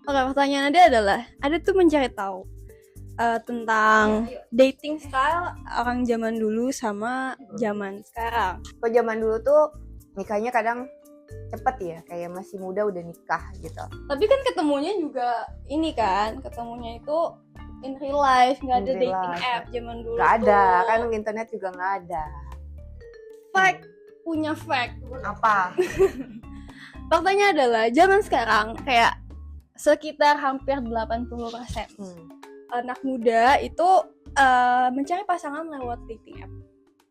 Oke, pertanyaan ada tuh mencari tahu tentang dating style orang zaman dulu sama zaman sekarang. Kalau zaman dulu tuh nikahnya kadang cepet ya, kayak masih muda udah nikah gitu. Tapi kan ketemunya juga ini kan, ketemunya itu in real life, nggak ada In real dating life. app zaman dulu. Gak ada, tuh. kan internet juga gak ada. Fact, punya fact. Apa? Faktanya adalah zaman sekarang kayak sekitar hampir 80% anak muda itu mencari pasangan lewat dating app.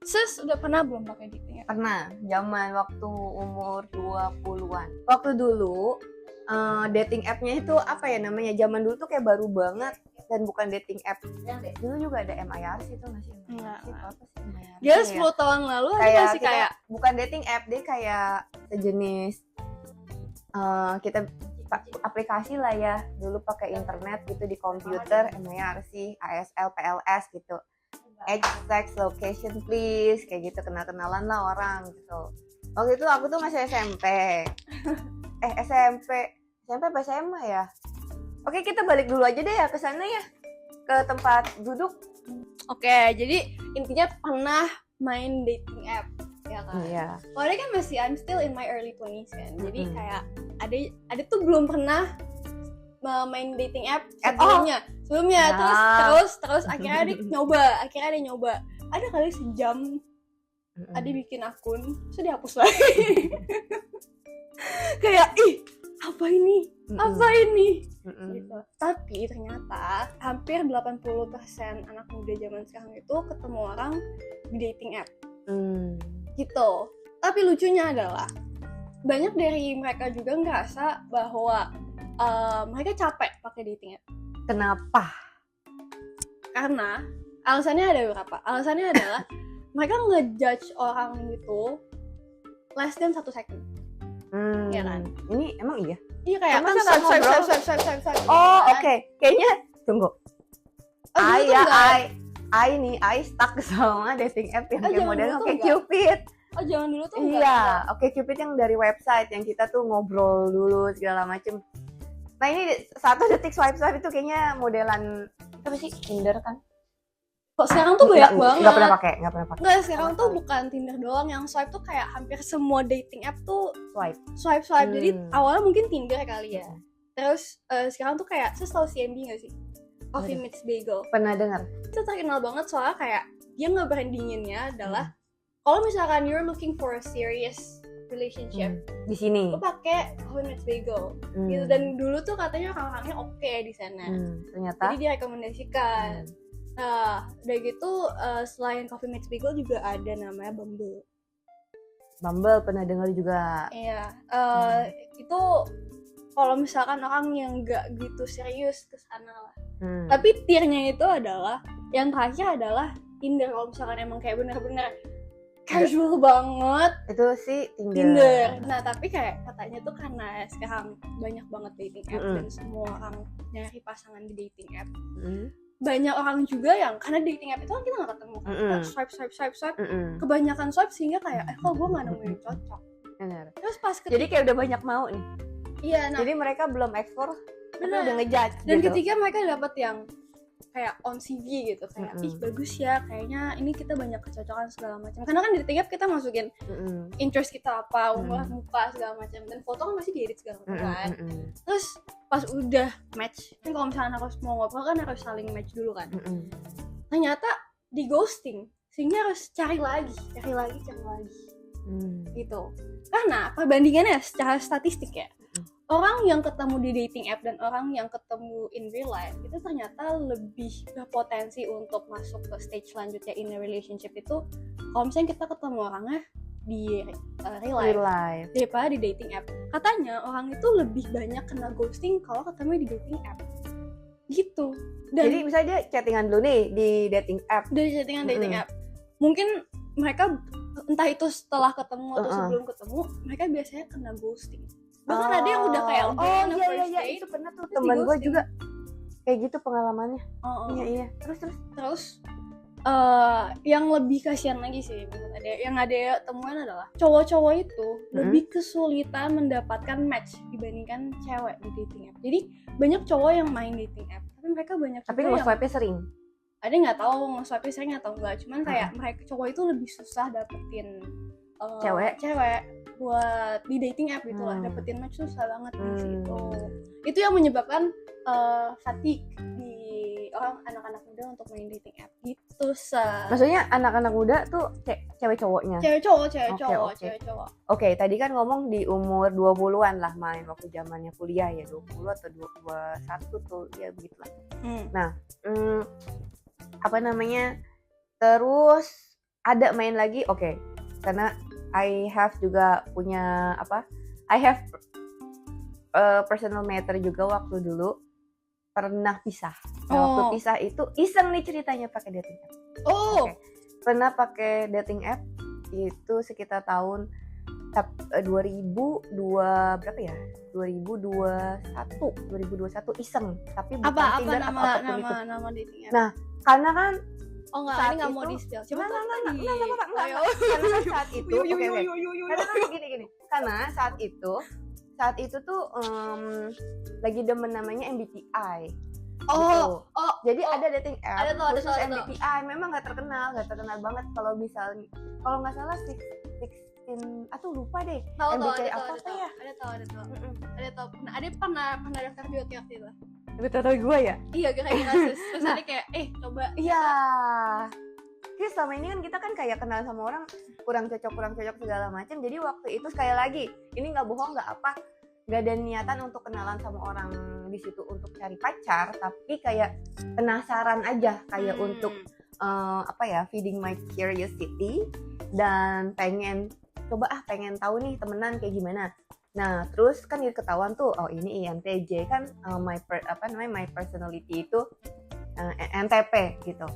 Sis udah pernah belum pakai dating app? Pernah, zaman waktu umur 20-an. Waktu dulu dating app-nya itu apa ya namanya? Zaman dulu tuh kayak baru banget dan bukan dating app. Dulu juga ada MIRC itu nggak sih? Enggak. Apa sih MIRC? Dia 10 tahun lalu kayak masih kayak bukan dating app, dia kayak sejenis kita aplikasi lah ya. Dulu pakai internet gitu di komputer, MIRC, ASL, PLS gitu. Age, sex, location please, kayak gitu, kenal-kenalan lah orang gitu. Waktu itu aku tuh masih SMP. SMP apa SMA ya? Oke, kita balik dulu aja deh ya ke sana ya, ke tempat duduk. Oke, jadi intinya pernah main dating app, ya kan? Iya. Soalnya kan masih I'm still in my early 20s kan, jadi kayak ada tuh belum pernah main dating app sebelumnya. Terus akhirnya dia nyoba, ada kali sejam, ada bikin akun, terus dihapus lagi. Kayak apa ini gitu. Tapi ternyata hampir 80% anak muda zaman sekarang itu ketemu orang di dating app gitu. Tapi lucunya adalah banyak dari mereka juga ngerasa bahwa mereka capek pakai dating app. Kenapa? Karena alasannya ada beberapa. Alasannya adalah mereka ngejudge orang gitu less than 1 second. Ya kan? Ini emang iya? Iya kayak kan swipe. Oh oke. Kayaknya tunggu. I stuck sama dating app yang kayak model OkCupid. Oh jangan dulu tuh enggak. Iya, OkCupid yang dari website yang kita tuh ngobrol dulu segala macem. Nah ini 1 detik swipe itu kayaknya modelan apa sih, Tinder kan? Kok sekarang tuh banyak banget. Nggak pernah pakai. Nggak, sekarang tuh bukan Tinder doang yang swipe tuh, kayak hampir semua dating app tuh swipe. Jadi awalnya mungkin Tinder kali ya. Terus sekarang tuh kayak tahu CMB nggak sih? Coffee Meets Bagel. Pernah dengar. Itu terkenal banget soalnya kayak dia nge-brandinginnya adalah kalau misalkan you're looking for a serious relationship, di sini lo pakai Coffee Meets Bagel gitu. Dan dulu tuh katanya orang-orangnya oke di sana. Ternyata jadi direkomendasikan. Nah, udah gitu selain Coffee Meets Bagel juga ada namanya Bumble pernah dengar juga. Iya, itu kalau misalkan orang yang nggak gitu serius ke sana lah. Tapi tiernya itu adalah yang terakhir adalah Tinder. Kalau misalkan emang kayak bener-bener casual banget, itu sih Tinder. Nah tapi kayak katanya tuh karena sekarang banyak banget dating app dan semua orang nyari pasangan di dating app, banyak orang juga yang karena dating app itu kan kita nggak ketemu kan, swipe kebanyakan swipe sehingga kayak kok gue nggak nemuin cocok. Benar. Terus pas jadi kayak udah banyak mau nih. Iya, nah jadi mereka belum ekspor, udah ngejudge dan gitu. ketika mereka dapat yang kayak on CV gitu, kayak bagus ya, kayaknya ini kita banyak kecocokan segala macam. Karena kan di dating app kita masukin interest kita apa, umur, muka segala macam, dan foto kan masih diedit segala macam kan. Terus pas udah match, kan kalau misalnya harus mau ngobrol kan harus saling match dulu kan. Ternyata di ghosting, sehingga harus cari lagi gitu. Karena perbandingannya secara statistik ya, orang yang ketemu di dating app dan orang yang ketemu in real life itu ternyata lebih berpotensi untuk masuk ke stage selanjutnya in a relationship itu kalau misalnya kita ketemu orangnya di real life daripada di dating app. Katanya orang itu lebih banyak kena ghosting kalau ketemu di dating app gitu. Dan jadi misalnya dia chattingan dulu nih di dating app, dating app, mungkin mereka entah itu setelah ketemu atau sebelum ketemu, mereka biasanya kena ghosting. Bahkan ada yang udah kayak iya itu pernah tuh teman gue juga kayak gitu pengalamannya. Iya terus yang lebih kasihan lagi sih menurut yang ada temuan adalah cowok-cowok itu lebih kesulitan mendapatkan match dibandingkan cewek di dating app. Jadi banyak cowok yang main dating app, tapi mereka banyak Tapi juga yang nge-swipe-nya sering. ada nggak tahu nge-swipe sering atau enggak, cuman kayak mereka cowok itu lebih susah dapetin Cewek buat di dating app gitulah, dapetin match susah banget di situ. Itu yang menyebabkan fatigue di orang anak-anak muda untuk main dating app gitu. Maksudnya anak-anak muda tuh cewek cowoknya? Cewek cowok. Oke, tadi kan ngomong di umur 20-an lah main waktu zamannya kuliah ya, 20 atau 21 tuh ya begitulah. Nah, apa namanya? Terus ada main lagi, oke. Karena I have juga punya I have personal matter juga waktu dulu pernah pisah. Waktu pisah itu iseng nih ceritanya pakai dating app. Pernah pakai dating app itu sekitar tahun 2002 berapa ya? 2021 iseng, tapi bukan Tinder atau apapun itu. Nama dating app. Nah, karena kan ini nggak mau di-spill. Coba enggak. Karena kan saat itu gini. Karena saat itu tuh lagi demen namanya MBTI. Jadi ada dating app khusus MBTI. Memang nggak terkenal banget kalau nggak salah 16 atau lupa deh. MBTI apa ya? Ada tahu. Nah, ada pernah daftar di waktu itu. Betul gue ya? Iya, kayak kasus. Terus ada kayak coba. Iya. Terus selama ini kan kita kan kayak kenal sama orang kurang cocok segala macam. Jadi waktu itu sekali lagi, ini nggak bohong nggak ada niatan untuk kenalan sama orang di situ untuk cari pacar, tapi kayak penasaran aja, kayak untuk feeding my curiosity dan pengen tahu nih temenan kayak gimana. Nah, terus kan ketahuan tuh, ini INTJ kan my personality itu NTP gitu.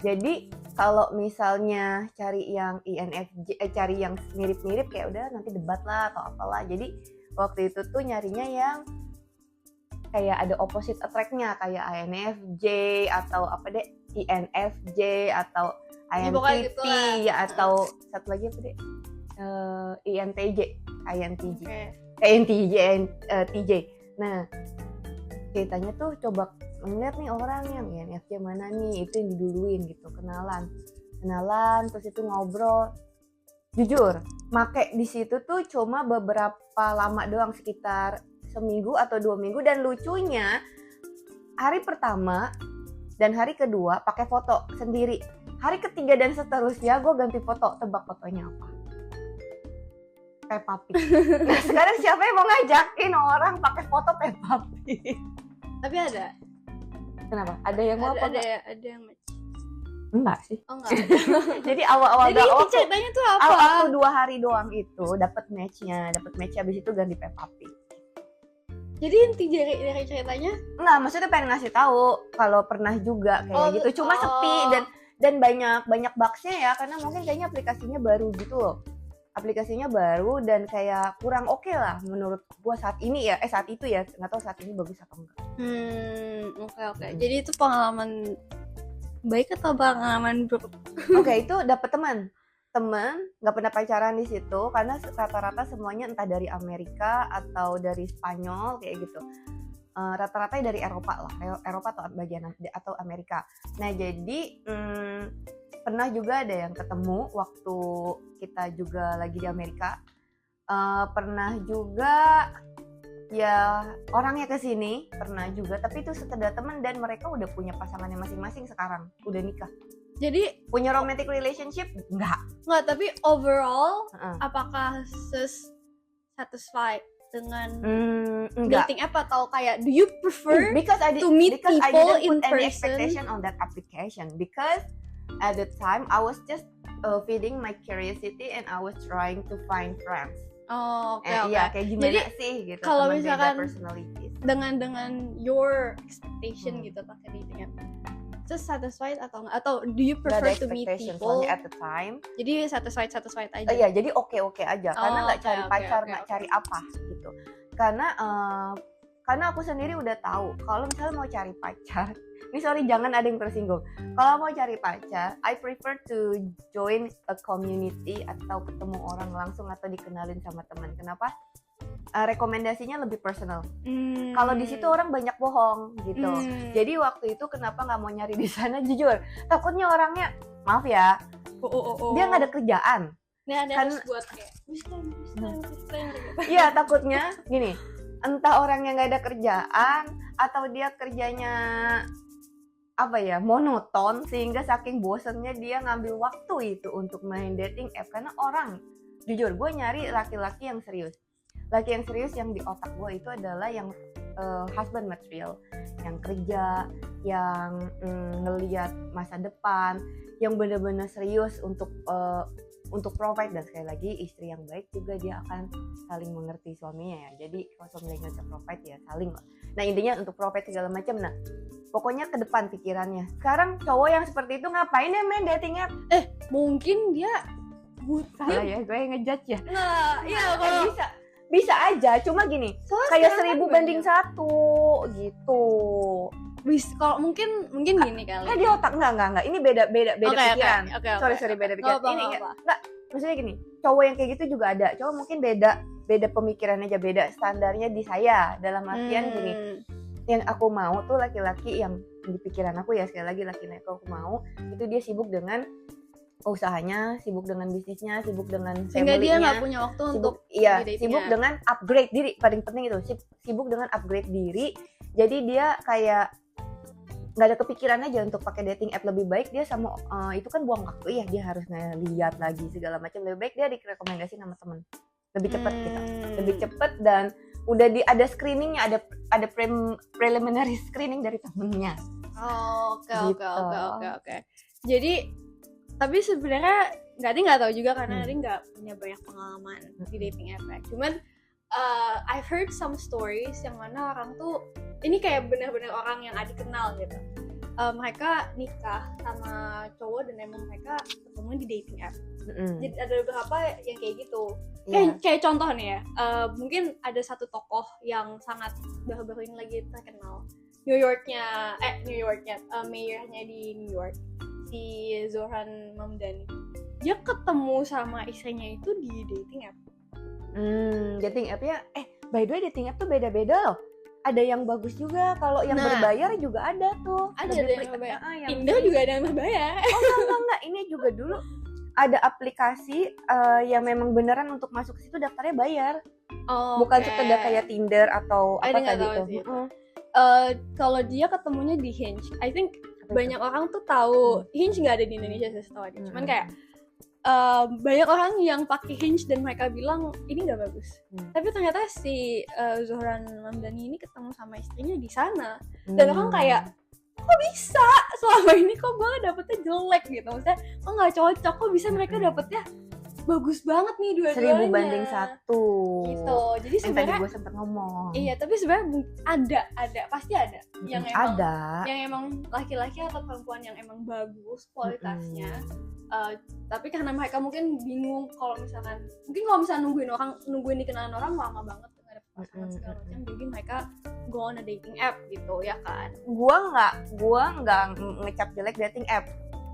Jadi kalau misalnya cari yang INFJ, cari yang mirip-mirip kayak udah nanti debat lah atau apalah. Jadi waktu itu tuh nyarinya yang kayak ada opposite attract-nya kayak INFJ atau INFJ atau INTP ya, atau satu lagi INTJ. TJ. Nah, ceritanya tuh coba ngeliat nih orang yang INFJ mana nih, itu yang diduluin gitu, kenalan terus itu ngobrol. Jujur, make di situ tuh cuma beberapa lama doang, sekitar seminggu atau 2 minggu, dan lucunya hari pertama dan hari kedua pakai foto sendiri. Hari ketiga dan seterusnya gue ganti foto, tebak fotonya apa? Peppa Pig. Nah, sekarang siapa yang mau ngajakin orang pakai foto Peppa Pig? Tapi ada. Kenapa? Ada yang mau apa? Ada yang match. Enggak sih. Enggak. Jadi awal-awal Jadi ceritanya tuh apa? Waktu 2 hari doang itu dapat match habis itu ganti Peppa Pig. Jadi inti dari ceritanya? Enggak, maksudnya pengen ngasih tahu kalau pernah juga kayak gitu. Cuma sepi dan banyak bugs-nya ya, karena mungkin kayaknya aplikasinya baru gitu loh. Aplikasinya baru dan kayak kurang oke lah menurut gua saat ini ya. Saat itu ya, nggak tahu saat ini bagus atau enggak. Oke. Jadi itu pengalaman baik atau pengalaman buruk? Oke, itu dapet teman nggak pernah pacaran di situ karena rata-rata semuanya entah dari Amerika atau dari Spanyol kayak gitu. Rata-rata dari Eropa atau bagian atau Amerika. Nah, jadi pernah juga ada yang ketemu waktu kita juga lagi di Amerika. Pernah juga ya orangnya kesini, pernah juga, tapi itu sekedar teman dan mereka udah punya pasangannya masing-masing sekarang, udah nikah. Jadi punya romantic relationship? Enggak, tapi overall apakah satisfied dengan dating app atau kayak do you prefer to meet people in person? Any expectation on that application because at the time I was just feeding my curiosity and I was trying to find friends. Oke. Iya, kayak gimana jadi, sih gitu. Kalau misalkan dengan your expectation gitu pakai dating app, just satisfied atau enggak, atau do you prefer to meet people at the time? Jadi satisfied aja. Iya, jadi oke aja karena nggak cari pacar, nggak cari apa gitu. Karena karena aku sendiri udah tahu kalau misalnya mau cari pacar, ini sorry jangan ada yang tersinggung. Kalau mau cari pacar, I prefer to join a community atau ketemu orang langsung atau dikenalin sama teman. Kenapa? Rekomendasinya lebih personal. Kalau di situ orang banyak bohong gitu. Jadi waktu itu kenapa nggak mau nyari di sana? Jujur, takutnya orangnya, maaf ya, dia nggak ada kerjaan. Ini ada Kan- harus buat kayak Iya, takutnya gini, entah orangnya nggak ada kerjaan atau dia kerjanya apa ya, monoton sehingga saking bosannya dia ngambil waktu itu untuk main dating app. Karena orang, jujur gue nyari laki-laki yang serius. Laki yang serius yang di otak gue itu adalah yang husband material, yang kerja, yang ngelihat masa depan, yang benar-benar serius untuk provide. Dan sekali lagi, istri yang baik juga dia akan saling mengerti suaminya ya. Jadi kalau suami lagi nggak bisa provide ya saling lah. Nah intinya untuk provide segala macam. Nah pokoknya ke depan pikirannya. Sekarang cowok yang seperti itu ngapain ya main dating app? mungkin dia Salah ya, gue yang ngejudge ya. nggak, iya kalau Bisa aja, cuma gini, kayak 1000 banding 1 gitu. kalau mungkin gini kali. Di otak enggak. Ini beda pikiran. Oke. Sorry beda pikiran. Apa. Enggak, maksudnya gini, cowok yang kayak gitu juga ada. Cowok mungkin beda pemikiran aja, beda standarnya di saya. Dalam artian gini, yang aku mau tuh laki-laki yang di pikiran aku ya, sekali lagi laki-laki aku mau itu dia sibuk dengan usahanya, sibuk dengan bisnisnya, sibuk dengan sehingga dia family-nya, nggak punya waktu untuk sibuk dengan upgrade diri. Paling penting itu sibuk dengan upgrade diri. Jadi dia kayak nggak ada kepikiran aja untuk pakai dating app. Lebih baik dia sama itu kan buang waktu ya, dia harus ngeliat lagi segala macam. Lebih baik dia direkomendasi sama temen, lebih cepet gitu, lebih cepet. Dan udah ada screeningnya, ada preliminary screening dari temennya. Oke. Jadi tapi sebenarnya nggak tahu juga karena Nadi nggak punya banyak pengalaman di dating app. Cuman I've heard some stories yang mana orang tuh ini kayak benar-benar orang yang Adi kenal gitu. Mereka nikah sama cowok dan emang mereka ketemu di dating app. Jadi ada beberapa yang kayak gitu. Kayak contoh nih ya, mungkin ada satu tokoh yang sangat baru-baru ini lagi terkenal. Mayornya di New York, si Zohran Mamdani. Dia ketemu sama istrinya itu di dating app. Dating app ya. By the way, dating app tuh beda-beda loh. Ada yang bagus juga, kalau yang berbayar juga ada tuh. Ada yang berbayar. Tinder juga ada yang berbayar. Enggak. Ini juga dulu ada aplikasi yang memang beneran untuk masuk ke situ daftarnya bayar. Bukan sekedar kayak Tinder atau apa tadi tuh. Kalau dia ketemunya di Hinge, I think banyak orang tuh tahu Hinge nggak ada di Indonesia sih setahu aja. Cuman kayak banyak orang yang pakai Hinge dan mereka bilang ini nggak bagus. Tapi ternyata si Zohran Mamdani ini ketemu sama istrinya di sana dan orang kayak kok bisa selama ini kok gue dapetnya jelek gitu, maksudnya kok nggak cocok, kok bisa mereka dapetnya bagus banget nih dua-duanya 1000 banding 1 gitu. Jadi sebenarnya tadi gue sempet ngomong tapi sebenarnya ada pasti ada yang emang ada yang emang laki-laki atau perempuan yang emang bagus kualitasnya. Tapi karena mereka mungkin bingung kalau misalnya nungguin dikenalan orang lama banget nggak ada pasangan segala macam, jadi mereka go on a dating app gitu ya kan. Gua nggak ngecap jelek dating app.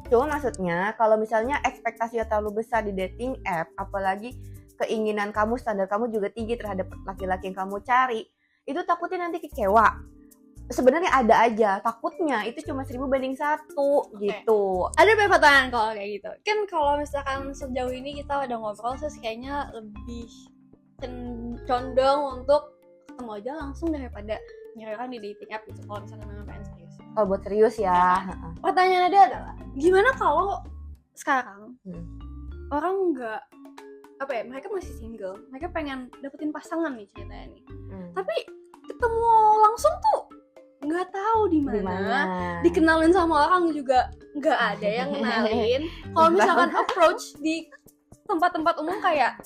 Cuma maksudnya kalau misalnya ekspektasinya terlalu besar di dating app, apalagi keinginan kamu, standar kamu juga tinggi terhadap laki-laki yang kamu cari, itu takutnya nanti kecewa. Sebenarnya ada aja, takutnya itu cuma 1000 banding 1 gitu. Ada beberapa pertanyaan kalau kayak gitu. Kan kalau misalkan sejauh ini kita udah ngobrol, kayaknya lebih condong untuk ketemu aja langsung daripada nyarikan di dating app gitu. Kalau misalkan memang pengen serius. Kalau buat serius ya. Pertanyaan ada adalah, gimana kalau sekarang orang nggak mereka masih single, mereka pengen dapetin pasangan nih ceritanya nih, tapi ketemu langsung tuh nggak tahu di mana, dikenalin sama orang juga nggak ada yang kenalin. Kalau misalkan approach di tempat-tempat umum kayak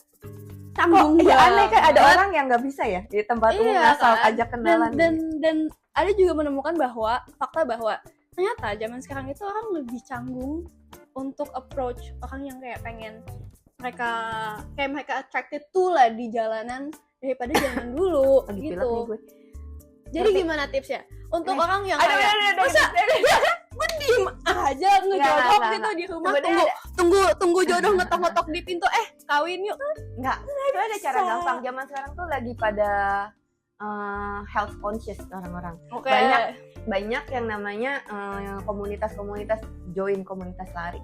canggung banget. Aneh kan, ada orang yang nggak bisa ya di tempat umum asal ajak kenalan. Dan ada juga menemukan fakta bahwa ternyata zaman sekarang itu orang lebih canggung untuk approach orang yang kayak pengen mereka attracted tuh lah di jalanan daripada zaman dulu gitu. Jadi gimana tipsnya untuk orang yang Aduh, kayak masa gue diem aja ngejodoh gitu di rumah, tunggu jodoh ngetok-ngetok di pintu, kawin yuk kan? Enggak, itu ada cara gampang. Zaman sekarang tuh lagi pada health conscious orang-orang. Oke. Banyak yang namanya komunitas-komunitas, join komunitas lari.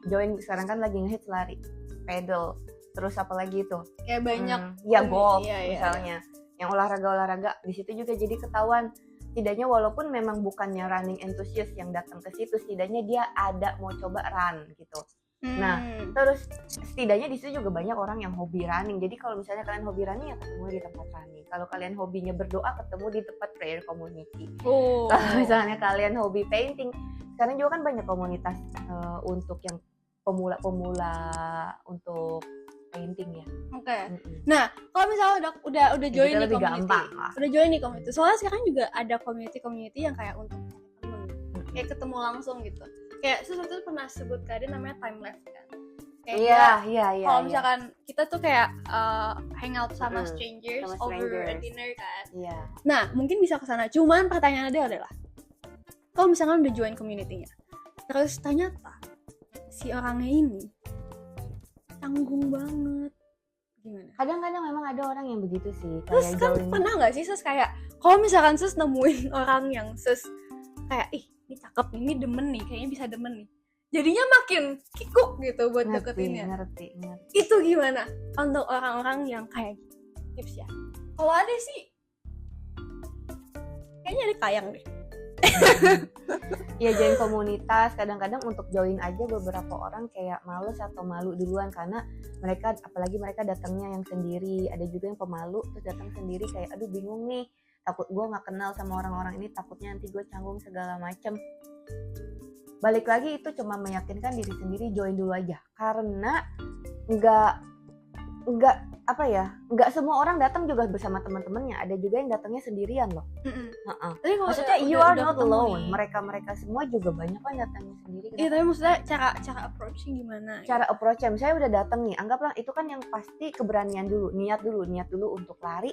Join sekarang kan lagi ngehits lari, pedal, terus apa lagi itu? Kayak banyak. Ya golf iya, misalnya. Yang olahraga di situ juga jadi ketahuan. Setidaknya walaupun memang bukannya running enthusiast yang datang ke situ, setidaknya dia ada mau coba run gitu. Nah, terus setidaknya di situ juga banyak orang yang hobi running. Jadi kalau misalnya kalian hobi running, ya ketemu di tempat running. Kalau kalian hobinya berdoa, ketemu di tempat prayer community. Kalau misalnya kalian hobi painting, sekarang juga kan banyak komunitas untuk yang pemula-pemula untuk painting ya. Oke. Nah, kalau misalnya udah join nih community, udah join nih community. Soalnya sekarang juga ada community yang kayak untuk temen, kayak ketemu langsung gitu. Kayak sesuatu pernah sebut ada namanya time lapse kan. Iya. Kalau misalkan kita tuh kayak hangout sama strangers over a dinner kan. Iya. Nah, mungkin bisa ke sana. Cuman pertanyaannya adalah kalau misalkan udah join community-nya, terus ternyata si orangnya ini tanggung banget, gimana? Kadang-kadang memang ada orang yang begitu sih. Terus kan pernah nggak sih Sus kayak kalau misalkan Sus nemuin orang yang Sus kayak ini cakep nih, ini demen nih, kayaknya bisa demen nih, jadinya makin kikuk gitu buat deketinnya. Ngerti. Itu gimana untuk orang-orang yang kayak tips ya? Kalau ada sih kayaknya ada kayang deh. Ya join komunitas, kadang-kadang untuk join aja beberapa orang kayak males atau malu duluan karena mereka, apalagi mereka datangnya yang sendiri. Ada juga yang pemalu terus datang sendiri kayak aduh bingung nih, takut gue nggak kenal sama orang-orang ini, takutnya nanti gue canggung segala macem. Balik lagi itu cuma meyakinkan diri sendiri, join dulu aja karena nggak semua orang datang juga bersama teman-temannya, ada juga yang datangnya sendirian loh. Tapi maksudnya you are not alone, mereka semua juga banyak kan datangnya sendiri. Iya, tapi maksudnya cara approaching gimana? Cara approach-nya, misalnya udah datang nih, anggaplah itu kan yang pasti keberanian dulu, niat dulu untuk lari.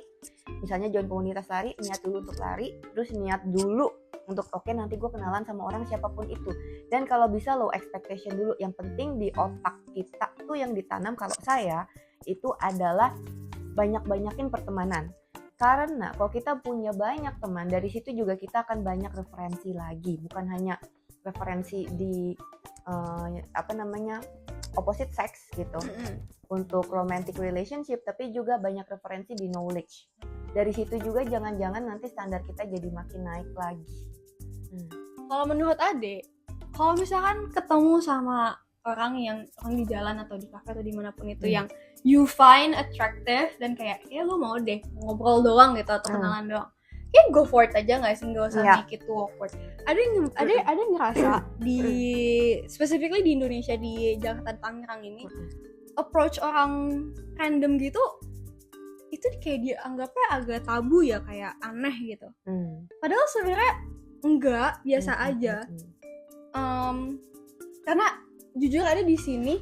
Misalnya join komunitas lari, niat dulu untuk lari, terus niat dulu untuk oke, nanti gue kenalan sama orang siapapun itu. Dan kalau bisa low expectation dulu. Yang penting di otak kita tuh yang ditanam, kalau saya itu adalah banyak-banyakin pertemanan. Karena kalau kita punya banyak teman, dari situ juga kita akan banyak referensi lagi. Bukan hanya referensi di opposite sex gitu, untuk romantic relationship, tapi juga banyak referensi di knowledge. Dari situ juga jangan-jangan nanti standar kita jadi makin naik lagi. Kalau menurut Ade, kalau misalkan ketemu sama orang di jalan atau di kafe atau dimanapun itu yang you find attractive dan kayak lu mau deh ngobrol doang gitu atau kenalan doang, kayak go for it aja nggak sih, nggak usah make it too awkward. Ada yang ngerasa di specifically di Indonesia, di Jakarta Tangerang ini, approach orang random gitu itu kayak dianggapnya agak tabu ya, kayak aneh gitu. Padahal sebenarnya enggak, biasa aja. Karena jujur ada di sini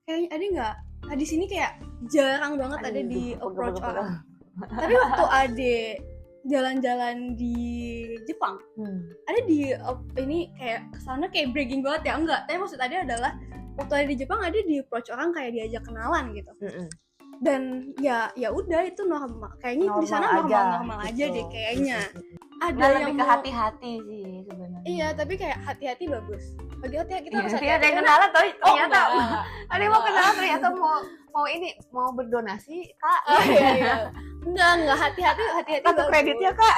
kayaknya ada nggak? Di sini kayak jarang banget ada di approach orang. Tapi waktu ada jalan-jalan di Jepang, ada di ini kayak kesana kayak bragging banget ya, enggak. Tapi maksud ada adalah waktu ada di Jepang ada di approach orang kayak diajak kenalan gitu. Dan ya udah itu normal. Kayaknya di sana normal aja deh kayaknya. Ada yang lebih ke hati-hati sih sebenarnya. Iya, tapi kayak hati-hati bagus. Bagi hati kita harus hati-hati. Ada yang kenalan tuh ternyata ada yang mau Enggak. kenalan ternyata mau berdonasi, Kak. Iya. Enggak, hati-hati Kartu bagus. kreditnya, Kak.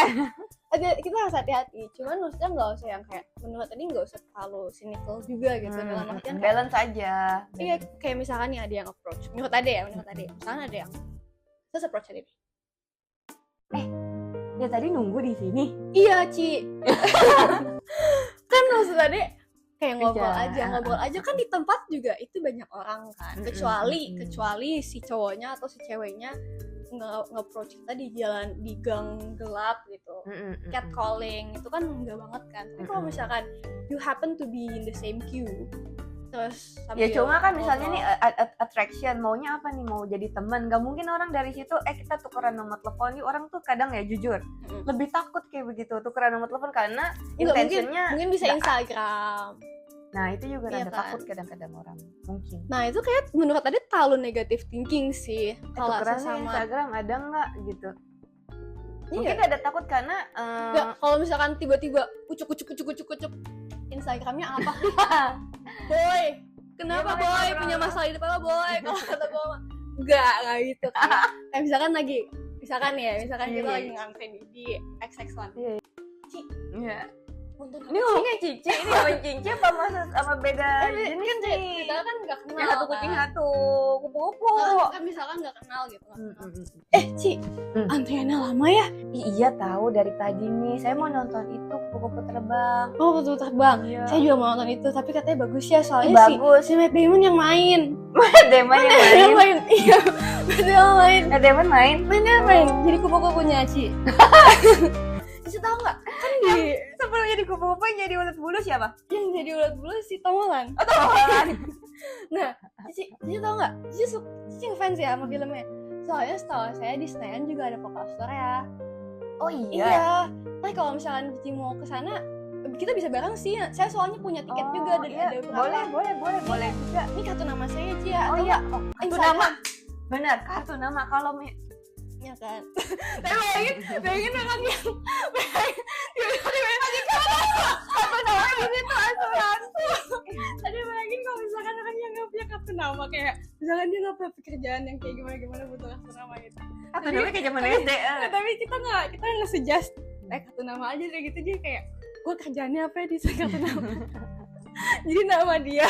Kita harus hati-hati. Cuman maksudnya enggak usah yang kayak menurut tadi enggak usah terlalu cynical juga gitu. Dalam artian kayak, balance aja. iya, kayak misalkan nih ada yang approach. Menurut Ade. Misalkan ada yang terus approach Ade. Ya tadi nunggu di sini. Iya, Ci. Kan maksud Ade kayak ngobrol aja kan di tempat juga itu banyak orang kan. Kecuali si cowoknya atau si ceweknya nge-approach kita di jalan, di gang gelap gitu. Catcalling itu kan enggak banget kan. Tapi kalau misalkan you happen to be in the same queue, terus Ya cuma kan misalnya ngobrol. nih attraction, maunya apa nih, mau jadi teman, gak mungkin orang dari situ kita tukeran nomor telepon. Yuk, orang tuh kadang ya jujur lebih takut kayak begitu tukeran nomor telepon karena Enggak, intentionnya mungkin bisa nggak- Instagram. Nah itu juga Iya rada kan? takut kadang-kadang orang mungkin. Nah itu kayak menurut tadi terlalu negative thinking sih kalau Tukeran sesama. Instagram ada nggak gitu? Iya. Mungkin ada takut karena Enggak, kalau misalkan tiba-tiba ucuk Instagramnya apa? Boy, kenapa Gimana, boy? gimana? Punya masalah hidup apa boy? Kalau kata gue mah enggak gitu kayak misalkan misalkan kita Iya. lagi ngantri di XX1. Iya. Nonton Ini ngomongnya Cici, ini ngomongin Cici apa sama beda jenis kan nih? kita kan nggak kenal. Yang satu kucing kan. satu kupu-kupu. Kan misalkan nggak kenal gitu. Mm, mm, mm. Ci, antriannya lama ya? Iya tahu dari tadi nih. Saya mau nonton itu kupu-kupu terbang. Oh betul terbang. Iya. Saya juga mau nonton itu, tapi katanya bagus ya soalnya Bagus. si Matt Damon yang main. Demon yang Yang main. main, iya. Betul yang main. Demon main. Mainnya main. Jadi kupu-kupunya Ci. Cici tahu nggak? Kan di Sebelum jadi kupu-kupu yang jadi ulat bulu siapa? yang jadi ulat bulu si Tom Holland. Oh Tuhan. Nah, Cici tahu nggak? Cici ngefans ya sama filmnya. Soalnya setahu saya di Senayan juga ada vokal store ya. Oh iya. Iya. Tapi kalau misalkan Cici mau ke sana, kita bisa bareng sih. Saya soalnya punya tiket juga dari iya. ada beberapa. Boleh juga. Ini kartu nama saya Ci ya. Oh atau iya. nggak? Oh, kartu Instagram. nama. Benar, kartu nama kalau Ya kan. Tapi bayangin orang yang kartu nama ini tuh asuransi. Tadi bayangin kalau misalkan orang yang nggak punya kartu nama kayak misalkan dia nggak punya pekerjaan yang kayak gimana butuh kartu nama gitu. Kartu nama kayak zaman SD. Tapi kita nggak suggest kartu nama aja deh gitu, dia kayak gue kerjaannya apa ya di kartu nama. Jadi nama dia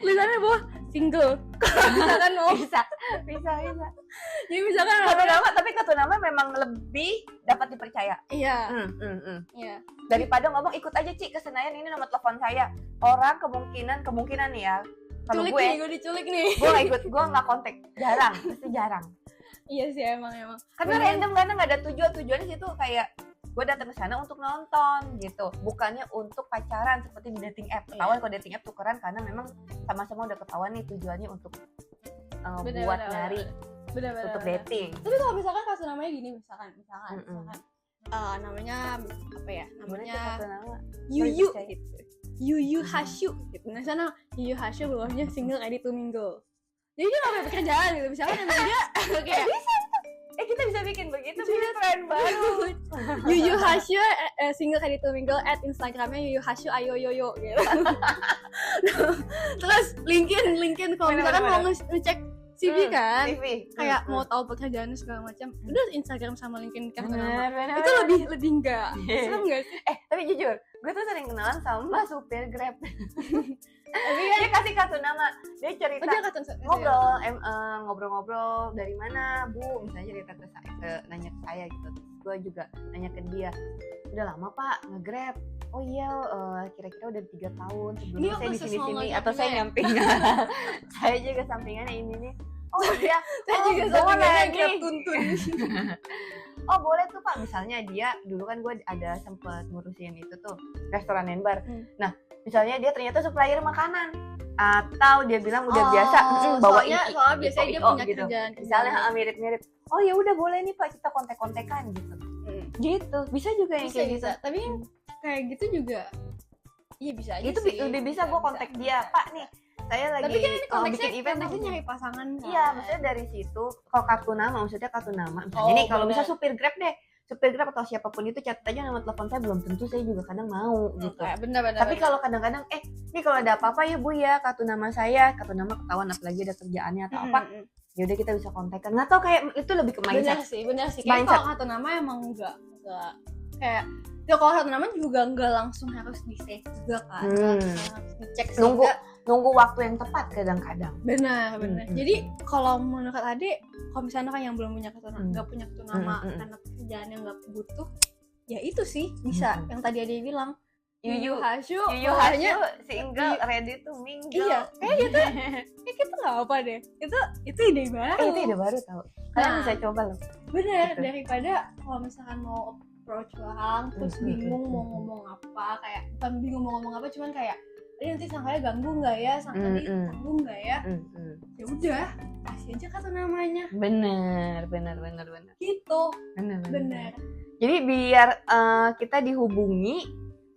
tulisannya bawah single. Misalkan mau Bisa. jadi misalkan Kartu nama, tapi kartu nama memang lebih dapat dipercaya. iya Iya. Daripada ngomong ikut aja Ci ke Senayan, ini nomor telepon saya. Orang kemungkinan nih ya. Kalau culik gue nih, gue diculik nih. gue nggak kontak, jarang. Iya sih emang Karena random, karena nggak ada tujuannya situ, kayak gue datang ke sana untuk nonton gitu, bukannya untuk pacaran seperti di dating app. Ketahuan kalau dating app tukeran karena memang sama-sama udah ketahuan nih tujuannya untuk buat nyari untuk dating. Tapi kalau misalkan kartu namanya gini, misalkan namanya apa ya, namanya Yuyu gitu, Yuyu Hasyu gitu. Nah sana Yuyu Hasyu bawahnya single ready to mingle. Jadi dia nggak punya pekerjaan gitu, misalkan emang dia kayak Kita bisa bikin begitu, bikin tren baru. Yuyu Hasyu single ready to mingle at Instagramnya Yuyu Hasyu ayo yoyo gitu. Terus linkin kalau misalkan mau ngecek CV kan, CV. kayak mau tahu pekerjaannya segala macam, udah Instagram sama LinkedIn kartu nama. Bener. Itu lebih enggak serem nggak sih? Tapi jujur, gue tuh sering kenalan sama supir Grab. Tapi Dia kasih kartu nama, dia cerita dia kata ngobrol dari mana Bu, misalnya cerita ke saya, nanya ke saya gitu. Terus gue juga nanya ke dia, udah lama Pak nge-Grab? Oh iya, kira-kira udah 3 tahun sebelumnya Ini saya apa di sini sesama atau saya Grab-nya? nyampingan. Saya juga sampingannya ini nih. Oh iya, saya juga boleh sampingannya nih. Grab tuntun. Oh boleh tuh Pak, misalnya dia dulu kan gue ada sempet ngurusin itu tuh restoran and bar. Nah misalnya dia ternyata supplier makanan, atau dia bilang udah biasa bawa soalnya biasanya dia punya gitu. kerjaan Misalnya mirip-mirip, oh ya udah boleh nih Pak kita kontek-kontekan gitu. Gitu bisa juga yang kayak gitu. Tapi kayak gitu juga iya bisa aja Itu sih. udah bisa gue kontak dia, Pak nih saya lagi tapi kan ini konteksnya bikin event konteksnya nih. nyari pasangan kan? Iya, maksudnya dari situ kalau kartu nama, misalnya nih kalau bisa supir Grab deh, supir Grab atau siapapun itu catat aja nomor telepon saya, belum tentu saya juga kadang mau gitu. Bener. Tapi kalau kadang-kadang ini kalau ada apa-apa ya Bu ya, kartu nama saya, kartu nama ketahuan apalagi ada kerjaannya atau apa, ya udah kita bisa kontakkan. Nggak tahu kayak itu lebih ke mindset. Bener sih. Kayak kalau kartu nama emang enggak kayak ya kalau kartu nama juga enggak langsung harus di save juga kan, harus dicek Nunggu waktu yang tepat kadang-kadang. Benar. Jadi kalau menurut Ade, kalau misalnya kan yang belum punya kartu nama, nggak punya kartu nama karena pekerjaan yang nggak butuh, ya itu sih bisa. Yang tadi Ade bilang Yuyu Hasyu single ready to mingle. Iya, kayak gitu. Kayak gitu nggak apa deh. Itu ide baru. Itu ide baru tau. Kalian bisa coba loh. Bener, gitu. daripada kalau misalkan mau approach orang terus bingung mau ngomong apa, kayak bukan bingung mau ngomong apa, cuman kayak Jadi nanti sangkanya ganggu nggak ya, sangkanya ganggu nggak ya, ya udah kasih aja kata namanya. Bener. Gitu. Bener. Jadi biar kita dihubungi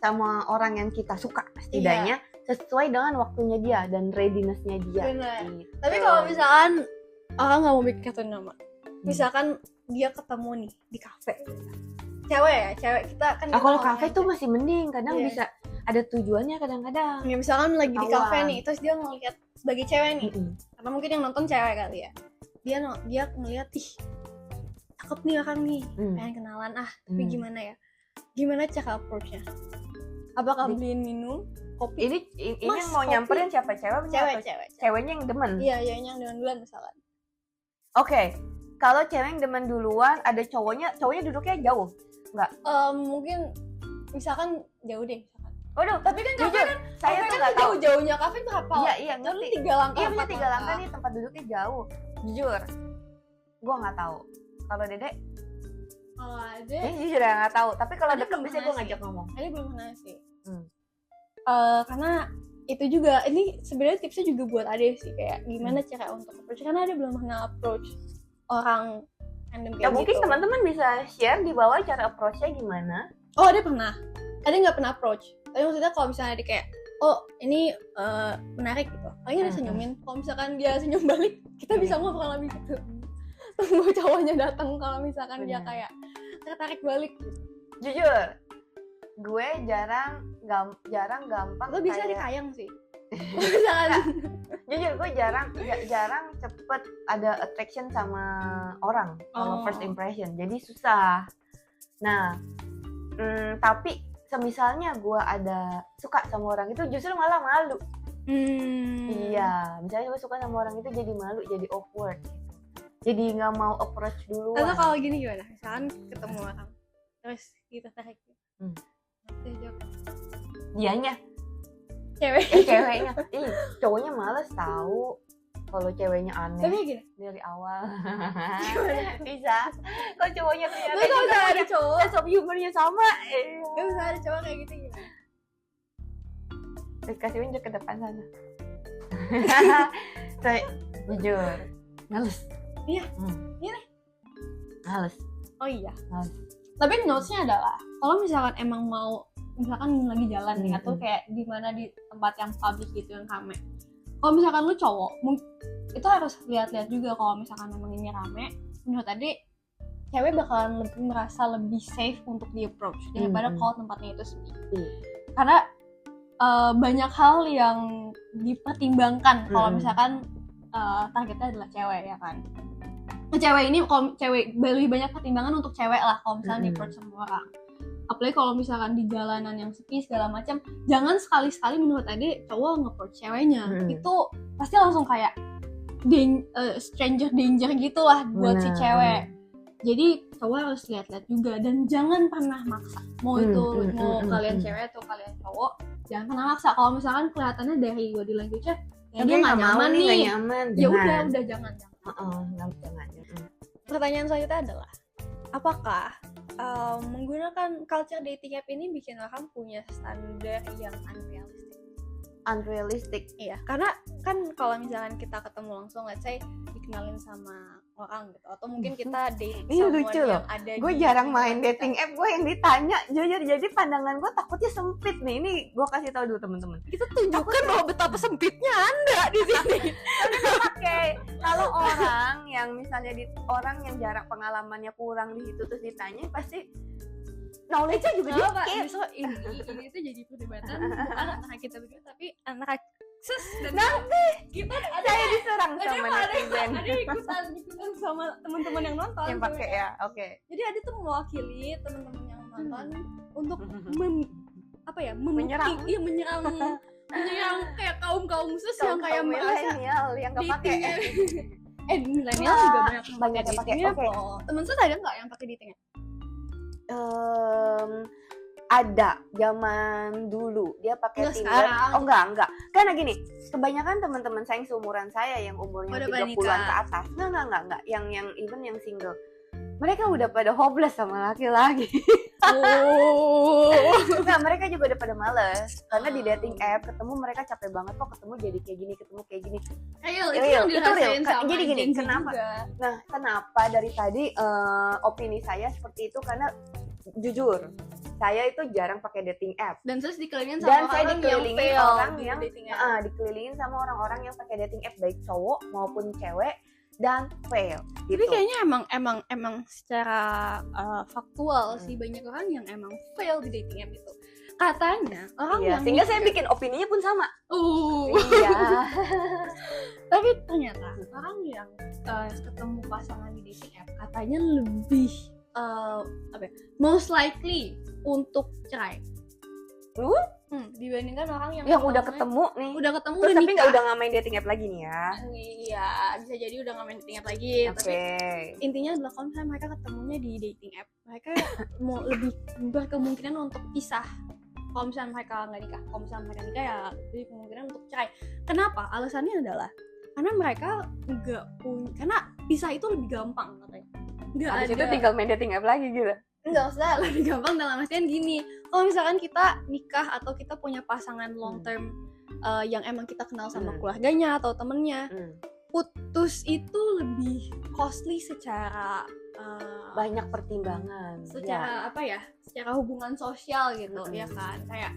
sama orang yang kita suka setidaknya sesuai dengan waktunya dia dan readiness-nya dia. Bener. Gitu. Tapi kalau misalkan orang nggak mau bikin kartu nama, misalkan dia ketemu nih di kafe, cewek kita kan. Kalau kafe tuh masih mending, kadang bisa ada tujuannya kadang-kadang. Ya misalkan lagi di kafe nih, terus dia ngeliat sebagai cewek nih, karena mungkin yang nonton cewek kali ya, dia ngeliat ih cakep nih orang nih, pengen kenalan tapi gimana cara approach-nya? Apakah beliin minum kopi? Ini yang mau nyamperin siapa, cewek? Ceweknya yang demen. Iya, yang demen duluan misalkan. Oke. Kalau cewek yang demen duluan, ada cowoknya duduknya jauh, nggak? Mungkin misalkan jauh deh. Waduh, tapi kan jujur, saya tuh nggak tahu jauh-jauhnya kafe berapa? Iya, ngerti. 3 langkah. Iya, 3 langkah nih, tempat duduknya jauh. Jujur, gua nggak tahu. Kalau Dedek? Kalau Ade, jujur ya nggak tahu. Tapi kalau deket biasanya gua ngajak ngomong. Ade belum pernah sih. Karena itu juga, ini sebenarnya tipsnya juga buat Ade sih, kayak gimana cara untuk approach, karena Ade belum pernah approach orang random kayak gitu. Mungkin teman-teman bisa share di bawah cara approach-nya gimana. Oh, Ade pernah. Ade nggak pernah approach. Tapi maksudnya kalau misalnya Ade kayak, oh ini menarik gitu, paling Ade senyumin. Kalau misalkan dia senyum balik, kita bisa ngobrol lebih gitu. Tunggu cowoknya datang kalau misalkan dia kayak tertarik balik. Jujur, gue jarang gampang. Lo bisa dikayang sih. Misalkan jujur gue jarang cepet ada attraction sama orang kalau first impression, jadi susah. Nah, tapi semisalnya gue ada suka sama orang itu, justru malah malu. Iya, misalnya gue suka sama orang itu jadi malu, jadi awkward, jadi nggak mau approach duluan. Atau kalau gini gimana? Misalkan ketemu orang, terus kita tarik. Dianya? Ceweknya. Cowoknya males tahu. Kalau ceweknya aneh. Tapi gini dari awal. Bisa. Kalau cowoknya ternyata kalau bisa ada cowok, sense of humornya sama. Gak bisa ada cowok kayak gitu gimana? Terus kasih unjuk ke depan sana. Saya jujur males. Iya. Ini males. Oh iya. Males. Tapi notes-nya adalah kalau misalkan emang mau, misalkan lagi jalan nih atau kayak di mana di tempat yang public gitu yang rame. Kalau misalkan lu cowok, itu harus lihat-lihat juga kalau misalkan memang ini rame. Menurut tadi cewek bakalan merasa lebih safe untuk di approach daripada kalau tempatnya itu sepi. Karena banyak hal yang dipertimbangkan kalau misalkan targetnya adalah cewek ya kan. Cewek ini kalau cewek lebih banyak pertimbangan untuk cewek lah kalau misalnya di approach sama orang. Apalagi kalau misalkan di jalanan yang sepi segala macam, jangan sekali-sekali menurut Ade cowok nge-approach ceweknya. Itu pasti langsung kayak stranger danger gitu lah buat si cewek. Jadi cowok harus lihat-lihat juga dan jangan pernah maksa. Mau kalian cewek atau kalian cowok, jangan pernah maksa. Kalau misalkan kelihatannya dari body language-nya dia nggak nyaman nih, ya udah jangan. Pertanyaan selanjutnya adalah, apakah menggunakan culture dating app ini bikin orang punya standar yang unrealistic? Iya, karena kan kalau misalkan kita ketemu langsung, let's say dikenalin sama orang gitu, atau mungkin kita date ini lucu loh. Gue jarang main dating app, gue yang ditanya jujur, jadi pandangan gue takutnya sempit nih. Ini gue kasih tahu dulu teman-teman. Kita tunjukkan bahwa betapa sempitnya Anda di sini. Oke, kalau orang yang misalnya orang yang jarak pengalamannya kurang di situ terus ditanya, pasti knowledge-nya juga dikit. Justru ini tuh jadi perdebatan bukan antara kita berdua, tapi antara dan nanti kita saya diserang sama netizen. Ada ikutan sama teman-teman yang nonton yang pakai ya. Oke. Jadi ada tuh mewakili teman-teman yang nonton untuk menyerang kayak kaum khusus yang kayak milenial yang nggak pakai. Milenial juga banyak yang pakai. Oke. Temen saya ada nggak yang pakai dating app? Ada zaman dulu dia pakai Tinder. Sekarang. Oh enggak. Karena gini, kebanyakan teman-teman saya yang seumuran saya yang umurnya 30-an ke atas. Enggak. Yang even yang single. Mereka udah pada hopeless sama laki-laki. Oh. Nah, mereka juga udah pada males karena di dating app ketemu mereka capek banget kok, ketemu jadi kayak gini, ketemu kayak gini. Real, itu Real, yang itu dirasain real. sama Jadi gini, Gen Z kenapa? juga. Nah, kenapa dari tadi opini saya seperti itu karena jujur saya itu jarang pakai dating app Dan terus dikelilingin dan sama saya orang yang dikelilingin fail orang di yang dating app. dikelilingin sama orang-orang yang pakai dating app baik cowok maupun cewek dan fail Tapi gitu. kayaknya emang secara faktual sih banyak orang yang emang fail di dating app itu. Katanya orang Iya, yang sehingga saya bikin opininya pun sama. Iya. Tapi ternyata orang yang ketemu pasangan di dating app katanya lebih most likely untuk cerai. Dibandingkan orang yang udah ketemu nih. udah ketemu Terus udah tapi nikah. udah nggak main dating app lagi nih ya. Iya, bisa jadi udah nggak main dating app lagi. Oke. Tapi intinya adalah kalau misalnya mereka ketemunya di dating app, mereka mau lebih berkemungkinan untuk pisah. Kalau misalnya mereka nggak nikah, kalau misalnya mereka nikah ya lebih kemungkinan untuk cerai. Kenapa? Alasannya adalah karena mereka nggak punya, karena pisah itu lebih gampang katanya. Nggak Habis ada. itu tinggal main dating app lagi gitu. Nggak usah, lebih gampang dalam artian gini. Kalau misalkan kita nikah atau kita punya pasangan long term yang emang kita kenal sama keluarganya atau temennya, putus itu lebih costly secara banyak pertimbangan. secara apa ya, secara hubungan sosial gitu ya kan, kayak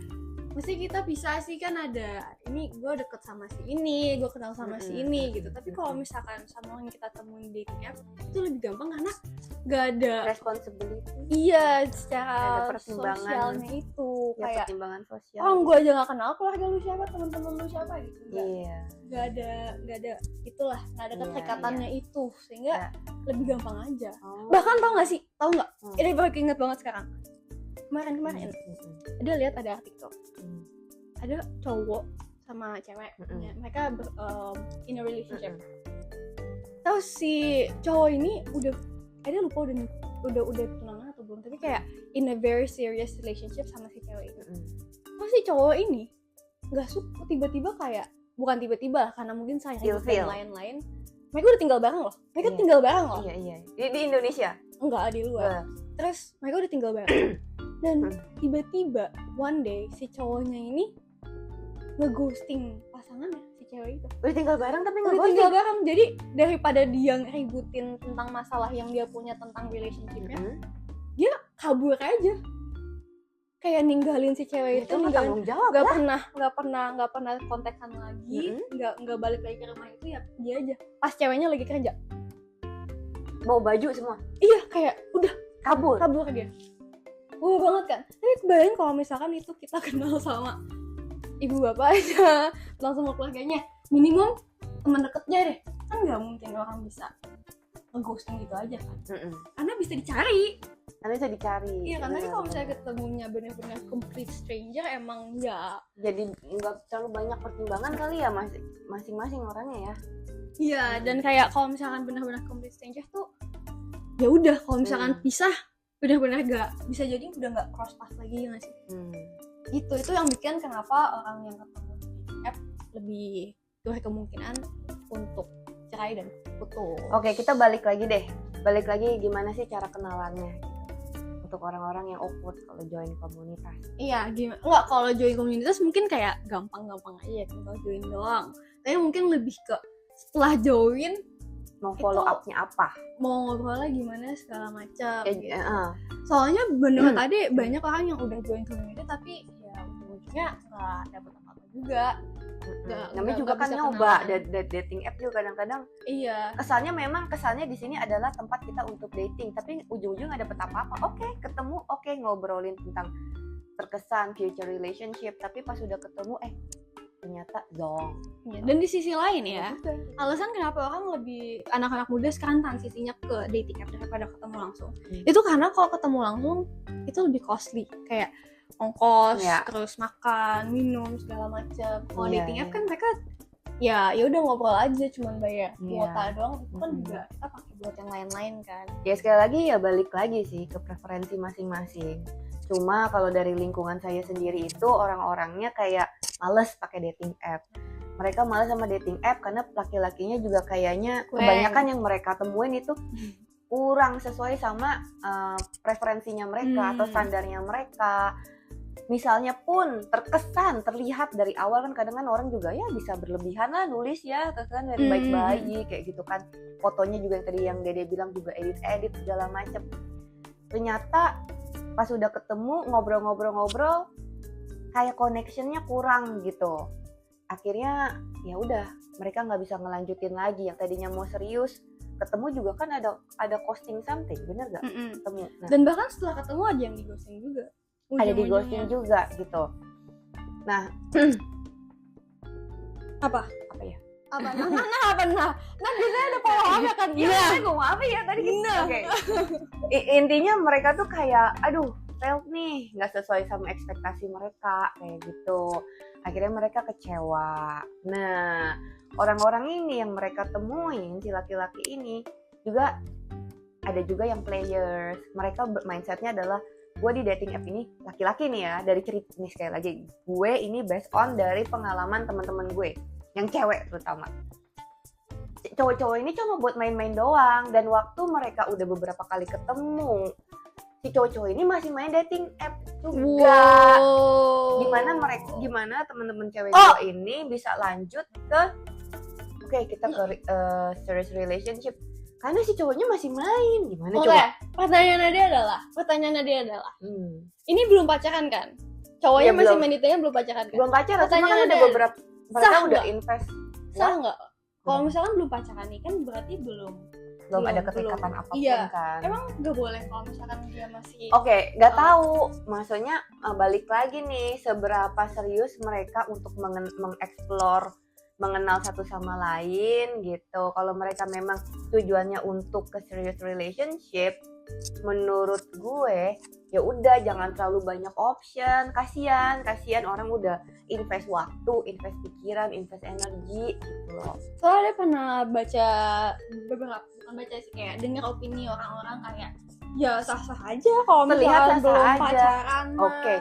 mesti kita bisa sih kan ada ini gue deket sama si ini, gue kenal sama si ini gitu. Tapi kalau misalkan sama orang yang kita temuin di dating app itu lebih gampang karena gak ada Responsibility. iya secara Ada pertimbangan. sosialnya itu Ya, kayak pertimbangan sosial. orang gue aja gak kenal keluarga lu siapa, teman-teman lu siapa gitu. Iya. Gak ada itulah, gak ada Iya, keterikatannya itu sehingga Ya. lebih gampang aja. Oh. Bahkan tau nggak Hmm. ini baru inget banget sekarang, kemarin ada lihat ada artikel ada cowok sama cewek ya, mereka in a relationship. Terus si cowok ini udah lupa udah tunangan atau belum, tapi kayak in a very serious relationship sama si cewek itu. Terus si cowok ini nggak suka, tiba-tiba kayak bukan tiba-tiba karena mungkin sayang dan lain-lain, mereka udah tinggal bareng loh. Iya. Di Indonesia? Enggak, di luar. Terus mereka udah tinggal bareng. Dan tiba-tiba one day si cowoknya ini ngeghosting pasangannya, si cewek itu. Udah tinggal bareng tapi Udah tinggal bareng. Jadi daripada dia ngeributin tentang masalah yang dia punya tentang relationshipnya, dia kabur aja. Kayak ninggalin si cewek itu, tanggung jawab nggak pernah kontekan lagi, nggak balik lagi ke rumah itu, ya dia aja. Pas ceweknya lagi kerja, bawa baju semua. iya kayak udah kabur dia. Banget kan. Tapi bayangin kalau misalkan itu kita kenal sama ibu bapak aja, langsung sama keluarganya, minimum teman deketnya deh, kan nggak mungkin orang bisa ngeghosting gitu aja kan. Karena bisa dicari. Iya kan, tapi kalau misalnya ketemunya benar-benar complete stranger, emang ya jadi nggak terlalu banyak pertimbangan kali ya masing-masing orangnya ya. Iya, dan kayak kalau misalkan benar-benar complete stranger tuh ya udah, kalau misalkan pisah benar-benar gak bisa, jadi udah nggak cross path lagi ya nggak sih? Itu yang bikin kenapa orang yang ketemu di app lebih berkemungkinan untuk cerai dan putus. Oke, kita balik lagi gimana sih cara kenalannya untuk orang-orang yang awkward kalau join komunitas. Iya, gimana? Enggak, kalau join komunitas mungkin kayak gampang-gampang aja, tinggal join doang. Tapi mungkin lebih ke setelah join mau follow up-nya apa, mau ngobrolnya gimana segala macam gitu. Soalnya bener tadi banyak orang yang udah join komunitas tapi ya ujung-ujungnya nggak dapet apa-apa juga. Namanya juga kan nyoba dating app juga kadang-kadang. Iya. Kesannya di sini adalah tempat kita untuk dating, tapi ujung-ujung nggak dapet apa-apa. Oke, ketemu, ngobrolin tentang terkesan future relationship, tapi pas udah ketemu ternyata zong. Ya, dan di sisi lain ya, alasan kenapa orang lebih anak-anak muda sekarang transisinya ke dating app daripada ketemu langsung, itu karena kalau ketemu langsung itu lebih costly, kayak ongkos, terus makan, minum segala macam. Kalau dating app kan mereka ya udah ngobrol aja, cuman bayar kuota doang, itu kan juga kita pakai buat yang lain-lain kan. Ya sekali lagi ya balik lagi sih ke preferensi masing-masing. Cuma kalau dari lingkungan saya sendiri itu orang-orangnya kayak males pakai dating app. Mereka males sama dating app karena laki-lakinya juga kayaknya kebanyakan yang mereka temuin itu kurang sesuai sama preferensinya mereka atau standarnya mereka. misalnya pun terkesan terlihat dari awal kan kadang kan orang juga ya bisa berlebihan lah nulis ya terkesan dari baik-baik kayak gitu kan, fotonya juga yang tadi yang Dede bilang juga edit segala macem, ternyata pas udah ketemu ngobrol-ngobrol kayak connectionnya kurang gitu, akhirnya ya udah mereka nggak bisa ngelanjutin lagi, yang tadinya mau serius ketemu juga kan ada posting something, bener gak? Ketemu. Nah, dan bahkan setelah ketemu ada yang di ghosting juga, ada di ghosting juga gitu. Nah, apa ya? Nah biasanya ada follow up ya kan? Iya, gue mau apa ya tadi? Oke. Intinya mereka tuh kayak, aduh, failed nih, nggak sesuai sama ekspektasi mereka kayak gitu. Akhirnya mereka kecewa. Nah, orang-orang ini yang mereka temuin, si laki-laki ini juga ada juga yang players. Mereka mindsetnya adalah gue di dating app ini laki-laki nih ya, dari cerita nih sekali lagi, gue ini based on dari pengalaman teman-teman gue yang cewek terutama. Cowok-cowok ini cuma buat main-main doang, dan waktu mereka udah beberapa kali ketemu, si cowok-cowok ini masih main dating app juga. Wow. Gimana teman-teman cewek gue ini bisa lanjut ke kita ke serious relationship karena si cowoknya masih main. Gimana coba? Pertanyaan dia adalah ini belum pacaran kan? Cowoknya masih main dating app, belum pacaran kan? Belum pacaran, cuma kan udah beberapa mereka udah invest. Sah nggak? Kalau misalkan belum pacaran nih kan berarti belum ada keterikatan apapun kan. Emang nggak boleh kalau misalkan dia masih nggak tahu, maksudnya balik lagi nih, seberapa serius mereka untuk mengeksplor, mengenal satu sama lain gitu. Kalau mereka memang tujuannya untuk ke serious relationship, menurut gue ya udah jangan terlalu banyak option. Kasian orang udah invest waktu, invest pikiran, invest energi gitu loh. Soalnya pernah baca bukan baca sih, kayak dengar opini orang-orang kayak ya sah-sah aja kalau misalkan belum pacaran mah. Oke,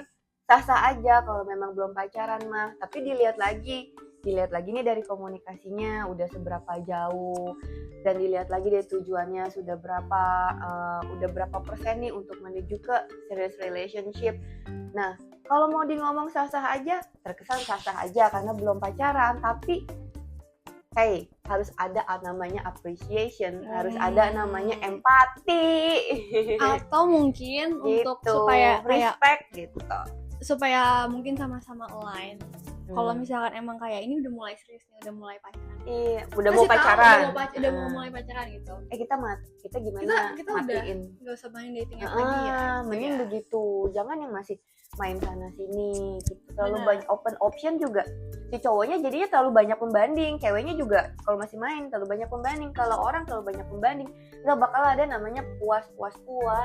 sah-sah aja kalau memang belum pacaran mah, tapi dilihat lagi nih dari komunikasinya udah seberapa jauh, dan dilihat lagi dari tujuannya udah berapa persen nih untuk menuju ke serious relationship. Nah, kalau mau ngomong sah-sah aja, terkesan sah-sah aja karena belum pacaran, tapi harus ada namanya appreciation, harus ada namanya empati, atau mungkin gitu, untuk supaya respect gitu, supaya mungkin sama-sama align. Kalau misalkan emang kayak ini udah mulai serius nih, udah mulai pacaran. Iya, udah mau pacaran. Udah mau mulai pacaran gitu. Kita gimana? Kita matiin. Udah enggak usah main dating app lagi ya. Mending begitu. Jangan yang masih main sana sini gitu. Terlalu banyak open option juga. Si cowoknya jadinya terlalu banyak pembanding, ceweknya juga kalau masih main terlalu banyak pembanding. Kalau orang terlalu banyak pembanding, nggak bakal ada namanya puas.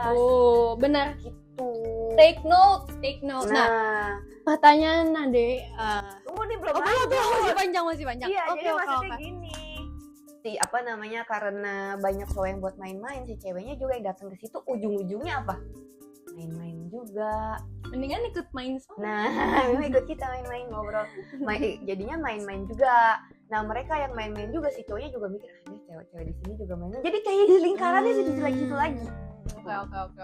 Oh, benar. Gitu. Take note. Nah, pertanyaan Nade. Tunggu nih, belum masih panjang. Iya, jadi maksudnya gini. Karena banyak cowok yang buat main-main, si ceweknya juga yang datang ke situ ujung-ujungnya apa? Main-main juga. Mendingan ikut main sama. Nah, ikut kita main-main ngobrol. Jadinya main-main juga. Nah, mereka yang main-main juga, si cowoknya juga mikir, ada cewek-cewek di sini juga main-main. Jadi kayak di lingkarannya situ lagi. Oke.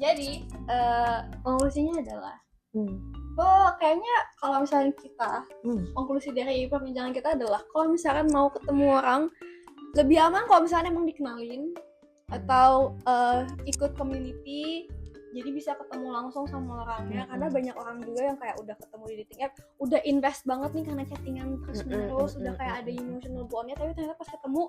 Jadi, konklusinya adalah kayaknya kalau misalnya kita konklusi dari perbincangan kita adalah kalau misalkan mau ketemu orang, lebih aman kalau misalnya emang dikenalin atau ikut community, jadi bisa ketemu langsung sama orangnya. Karena banyak orang juga yang kayak udah ketemu di dating app, udah invest banget nih karena chattingan terus menerus, udah kayak ada emotional bond-nya, tapi ternyata pas ketemu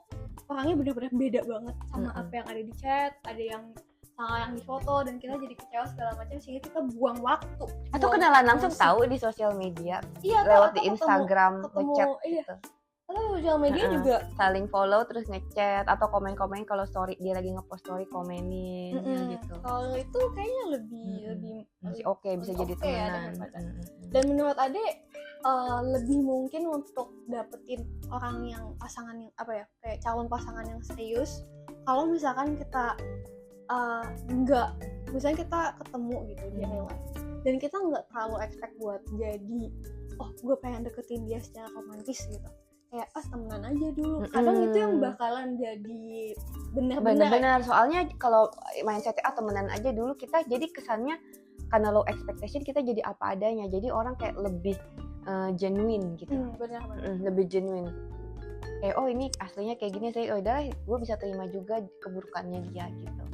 orangnya benar-benar beda banget sama apa yang ada di chat, ada yang sama yang di foto, dan kita jadi kecewa segala macam, sehingga kita buang waktu. Atau kenalan langsung tahu di sosial media, lewat di Instagram, ngechat gitu. Atau sosial media juga saling follow terus ngechat atau komen-komen kalau story dia lagi ngepost story, komenin gitu. Kalau itu kayaknya lebih masih oke, bisa jadi temenan. Dan menurut Ade lebih mungkin untuk dapetin orang yang pasangan yang kayak calon pasangan yang serius kalau misalkan kita misalnya kita ketemu gitu di real life, dan kita nggak terlalu expect buat jadi gue pengen deketin dia secara romantis gitu, kayak temenan aja dulu. Kadang itu yang bakalan jadi benar-benar. Soalnya kalau mindset temenan aja dulu, kita jadi kesannya karena low expectation kita jadi apa adanya, jadi orang kayak lebih genuine gitu. Benar. Lebih genuine, kayak oh ini aslinya kayak gini sih, oh udah gue bisa terima juga keburukannya dia gitu,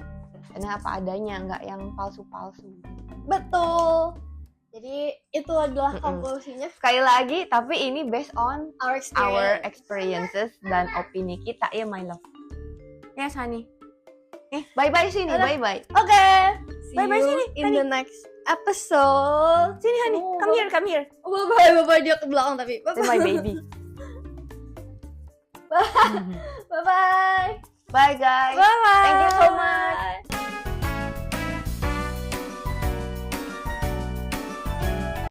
karena apa adanya, nggak yang palsu-palsu. Betul. Jadi itu adalah konklusinya. Sekali lagi, tapi ini based on Our our experience. experiences dan opini kita ya, my love. Ya, Sani. Bye-bye sini, Udah. bye-bye. Oke. Bye-bye sini, In Hani. the next episode. Sini, Hani. Oh, Come here, come here. Bye-bye dia ke belakang tapi. Itu my baby. Bye-bye. Bye, guys. Bye-bye. Thank you so much.